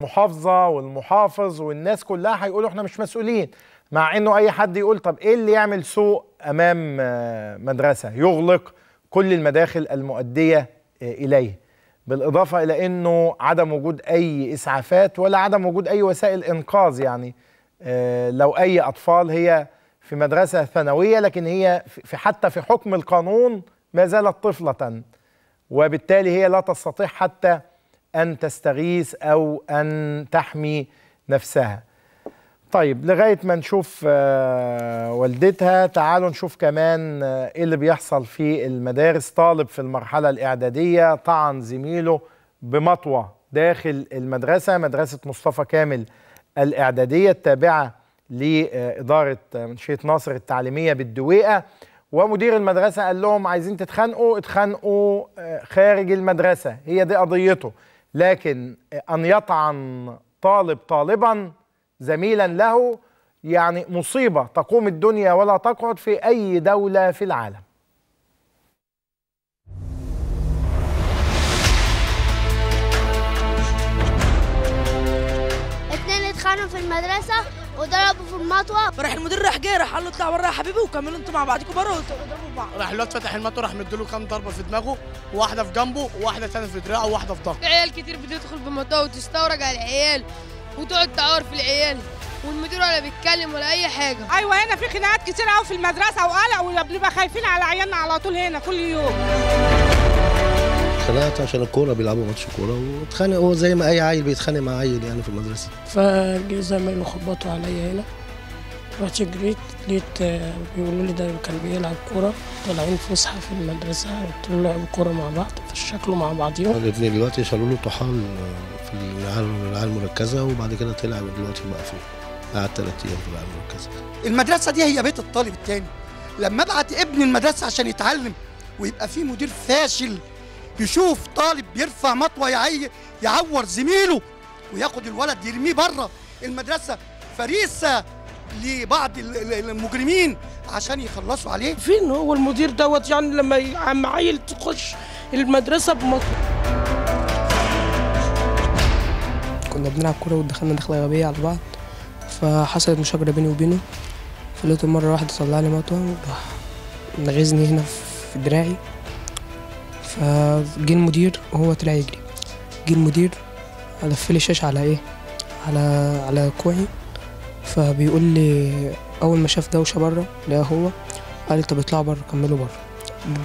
المحافظة والمحافظ والناس كلها هيقولوا احنا مش مسؤولين، مع انه اي حد يقول طب ايه اللي يعمل سوق امام مدرسة يغلق كل المداخل المؤدية اليه، بالاضافة الى انه عدم وجود اي اسعافات ولا عدم وجود اي وسائل انقاذ. يعني لو اي اطفال هي في مدرسة ثانوية لكن هي حتى في حكم القانون ما زالت طفلة، وبالتالي هي لا تستطيع حتى أن تستغيث أو أن تحمي نفسها. طيب لغاية ما نشوف والدتها، تعالوا نشوف كمان إيه اللي بيحصل في المدارس. طالب في المرحلة الإعدادية طعن زميله بمطوة داخل المدرسة، مدرسة مصطفى كامل الإعدادية التابعة لإدارة منشية ناصر التعليمية بالدويقة، ومدير المدرسة قال لهم عايزين تتخانقوا اتخانقوا خارج المدرسة، هي دي قضيته. لكن أن يطعن طالب طالبا زميلا له يعني مصيبة تقوم الدنيا ولا تقعد في أي دولة في العالم. اتنين اتخانقوا في المدرسة وضربوا في المطوة، فراح المدير راح جاي راح قال له اطلع بره يا حبيبي وكملوا انتوا مع بعضكم بره وتضربوا بعض. راح الواد فتح المطوه راح مديله كام ضربه في دماغه، وواحده في جنبه وواحده ثانيه في دراعه وواحده في ظهره. في عيال كتير بتدخل بمطوه وتستورج على العيال وتقعد تعور في العيال، والمدير ولا بيتكلم ولا اي حاجه. ايوه هنا في خناقات كتير قوي في المدرسه وقلق، وبنبقى خايفين على عيالنا على طول هنا كل يوم. اتخانقت عشان الكوره، بيلعبوا ماتش كوره واتخانقوا زي ما اي عيل بيتخانق مع عيل يعني في المدرسه. فجه زمايله خبطوا عليا هنا، رحت جريت لقيت بيقولوا لي ده كان بيلعب كوره، طالعين فسحه في المدرسه، قلت له لعبوا كوره مع بعض فشكلوا مع بعضيهم. الاثنين دلوقتي شالوا له طحال في الرعايه المركزه، وبعد كده طلع دلوقتي بقى فوق، قعد 3 ايام في الرعايه المركزه. المدرسه دي هي بيت الطالب الثاني، لما ابعت ابني المدرسه عشان يتعلم ويبقى في مدير فاشل يشوف طالب بيرفع مطوه يعور زميله وياخد الولد يرميه بره المدرسه فريسه لبعض المجرمين عشان يخلصوا عليه. فين هو المدير دوت يعني لما عم عيل تخش المدرسه بمطوه؟ كنا بنلعب كوره ودخلنا دخله غبيه على بعض، فحصلت مشاجره بيني وبينه، فلقيته مره واحده طلع لي مطوه نغزني هنا في دراعي، فجه المدير وهو طلع يجري، جه المدير لف لي الشاشه على ايه، على كوعي، فبيقول لي اول ما شاف دوشه بره لقاه هو، قال لي طب اطلعوا بره كملوا بره،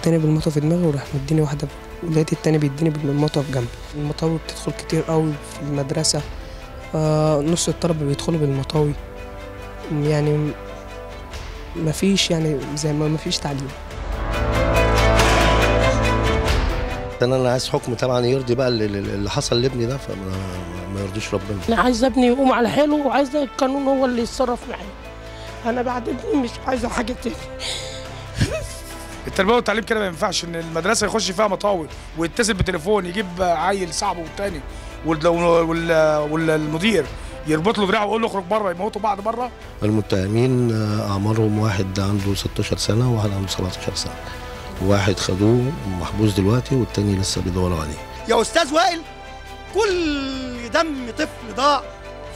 اداني بالمطوه في دماغي وراح مديني واحده، لقيت التاني بيديني بالمطوه في جنبي. المطاوي بتدخل كتير قوي في المدرسه، نص الطلبه بيدخلوا بالمطاوي، يعني مفيش يعني زي ما مفيش تعليم. انا عايز حكم طبعا يرضي بقى اللي حصل لابني ده، فما يرضيش ربنا. انا عايز ابني يقوم على حاله وعايز القانون هو اللي يتصرف معايا، انا بعد ابني مش عايزه حاجه تاني. التربيه والتعليم كده ما ينفعش ان المدرسه يخش فيها مطاوي ويتصل بتليفون يجيب عيل صاحبه والتاني والمدير يربط له دراعه ويقول له اخرج بره، يموتوا بعض بره. المتهمين اعمارهم واحد عنده 16 سنه وواحد عنده 17 سنه، واحد خدوه محبوس دلوقتي والتاني لسه بيدوروا عليه. يا استاذ وائل، كل دم طفل ضاع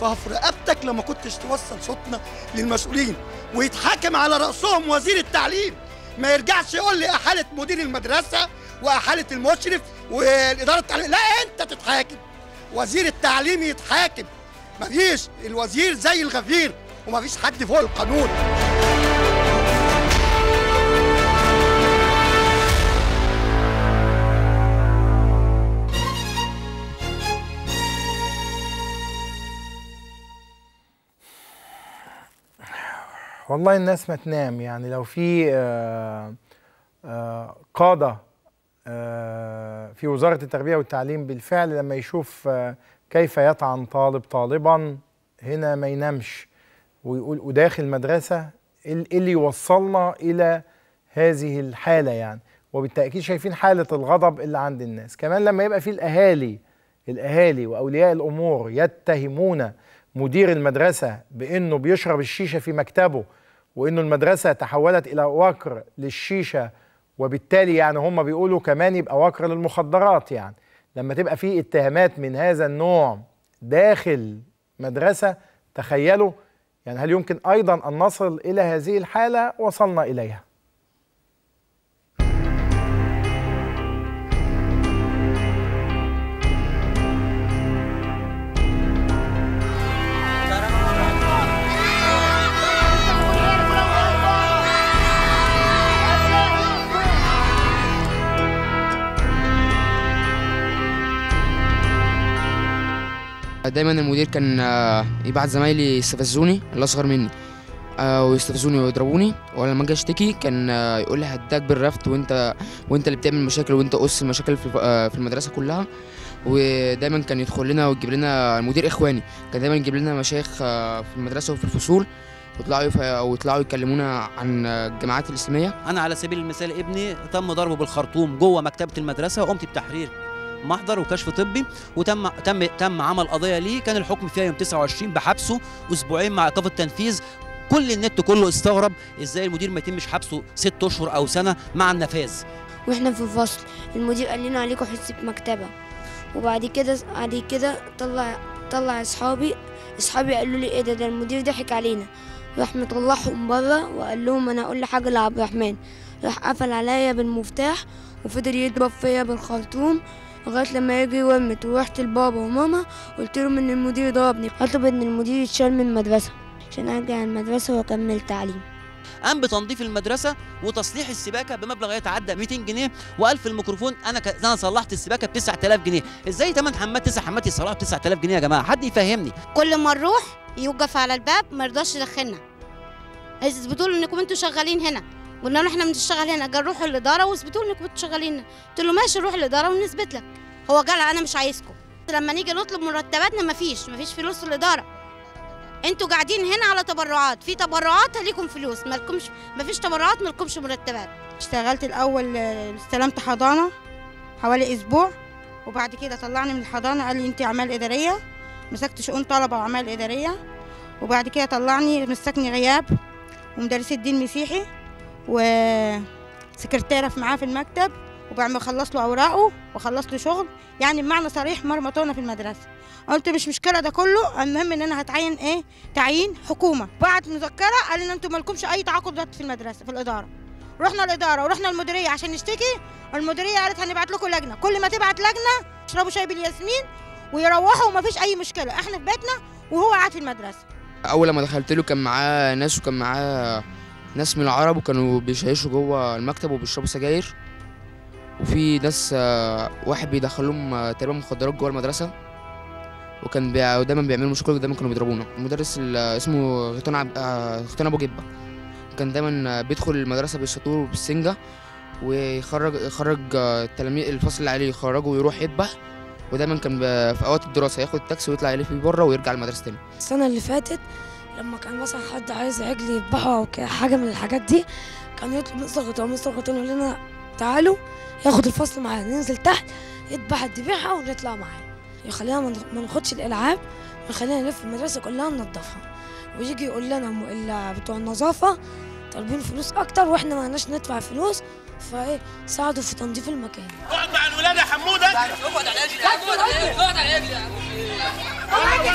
ففي رقبتك لما كنتش توصل صوتنا للمسؤولين ويتحاكم على راسهم وزير التعليم، ما يرجعش يقول لي احاله مدير المدرسه واحاله المشرف والاداره التعليم، لا انت تتحاكم، وزير التعليم يتحاكم، مفيش الوزير زي الغفير ومفيش حد فوق القانون. والله الناس ما تنام، يعني لو في قادة في وزارة التربية والتعليم بالفعل لما يشوف كيف يطعن طالب طالبا هنا ما ينامش ويقول وداخل مدرسة اللي يوصلنا إلى هذه الحالة يعني. وبالتأكيد شايفين حالة الغضب اللي عند الناس. كمان لما يبقى في الأهالي وأولياء الأمور يتهمون مدير المدرسة بأنه بيشرب الشيشة في مكتبه، وأنه المدرسة تحولت إلى وكر للشيشة، وبالتالي يعني هم بيقولوا كمان يبقى وكر للمخدرات. يعني لما تبقى في اتهامات من هذا النوع داخل مدرسة. تخيلوا يعني هل يمكن أيضا أن نصل إلى هذه الحالة؟ وصلنا إليها. دايما المدير كان يبعت زمايلي يستفزوني اللي اصغر مني ويستفزوني ويضربوني، ولما اجي اشتكي كان يقول لي هداك بالرفد وانت اللي بتعمل مشاكل وانت قص المشاكل في المدرسه كلها. ودايما كان يدخل لنا ويجيب لنا المدير اخواني، كان دايما يجيب لنا مشايخ في المدرسه وفي الفصول ويطلعوا يكلمونا عن الجماعات الاسلاميه. انا على سبيل المثال ابني تم ضربه بالخرطوم جوه مكتبه المدرسه، وقمت بتحرير محضر وكشف طبي، وتم عمل قضيه ليه، كان الحكم فيها يوم 29 بحبسه اسبوعين مع ايقاف التنفيذ. كل النت كله استغرب ازاي المدير ما يتمش حبسه 6 اشهر او سنه مع النفاذ. واحنا في الفصل المدير قال لنا عليكم حصه مكتبه، وبعد كده طلع اصحابي قالوا لي ايه ده المدير ضحك علينا، راح مطلعهم بره وقال لهم انا اقول لحاجه لعبد الرحمن، راح قفل عليا بالمفتاح وفضل يضرب فيا بالخرطوم لغايه لما يجي ومت. ورحت لبابا وماما قلت لهم ان المدير ضربني، اطلب ان المدير يتشال من المدرسه عشان ارجع المدرسه واكمل تعليم. قام بتنظيف المدرسه وتصليح السباكه بمبلغ يتعدى 200 جنيه، وقال في الميكروفون انا صلحت السباكه ب 9000 جنيه. ازاي 8 حمات 9 حمات يصلحوا ب 9000 جنيه يا جماعه؟ حد يفهمني. كل ما نروح يوقف على الباب ما يرضاش يدخلنا، اثبتوا له انكم انتوا شغالين هنا. قلنا له احنا بنشتغل هنا، قال روحوا الاداره واثبتوا له انكم انتوا شغالين هنا. قلت له ماشي نروح الاداره ونثبت لك. هو قال انا مش عايزكم، لما نيجي نطلب مرتباتنا مفيش فلوس في الاداره، انتوا قاعدين هنا على تبرعات، في تبرعات ليكم فلوس، مفيش تبرعات مالكمش مرتبات. اشتغلت الاول استلمت حضانه حوالي اسبوع، وبعد كده طلعني من الحضانه قال لي انت اعمال اداريه، مسكت شؤون طلبه واعمال اداريه، وبعد كده طلعني مسكني غياب ومدرسه دين مسيحي وسكرتيره معاه في المكتب، وبعد ما خلص له اوراقه وخلص له شغل، يعني بمعنى صريح مرمطونا في المدرسه. قلت مش مشكله ده كله، المهم ان انا هتعين تعيين حكومه. بعت مذكره قال لنا انتوا مالكمش اي تعاقدات في المدرسه في الاداره. رحنا الاداره ورحنا المديريه عشان نشتكي، المديريه قالت هنبعت لكم لجنه، كل ما تبعت لجنه يشربوا شاي بالياسمين ويروحوا ومفيش اي مشكله، احنا في بيتنا وهو قاعد في المدرسه. اول لما دخلت له كان معاه ناس، وكان معاه ناس من العرب، وكانوا بيشيشوا جوه المكتب وبيشربوا سجاير، وفي ناس واحد بيدخل لهم تقريبا مخدرات جوه المدرسه، وكان دايما بيعملوا مشكله، ودايما كانوا بيضربونا. المدرس اسمه غيطان ابو جبه، كان دايما بيدخل المدرسه بالشطور وبالسنجه، ويخرج التلاميذ الفصل اللي عليه يخرجه ويروح يذبح، ودايما كان في اوقات الدراسه ياخد التاكسي ويطلع يلف بيه بره ويرجع المدرسه تاني. السنه اللي فاتت لما كان مثلا حد عايز عجل يذبحه او حاجه من الحاجات دي، كان يطلب مستر غيطان يقول لنا تعالوا ياخد الفصل معانا، ننزل تحت يذبح الذبيحه ونطلع معاه، يخلينا ما ناخدش الالعاب ويخلينا نلف المدرسه كلها ننضفها، ويجي يقول لنا بتوع النظافه طالبين فلوس اكتر واحنا ما لناش ندفع فلوس، فايه ساعدوا في تنظيف المكان. اقعد مع الولاد يا حموده، اقعد على رجلي، اقعد على رجلي، اقعد على رجلي.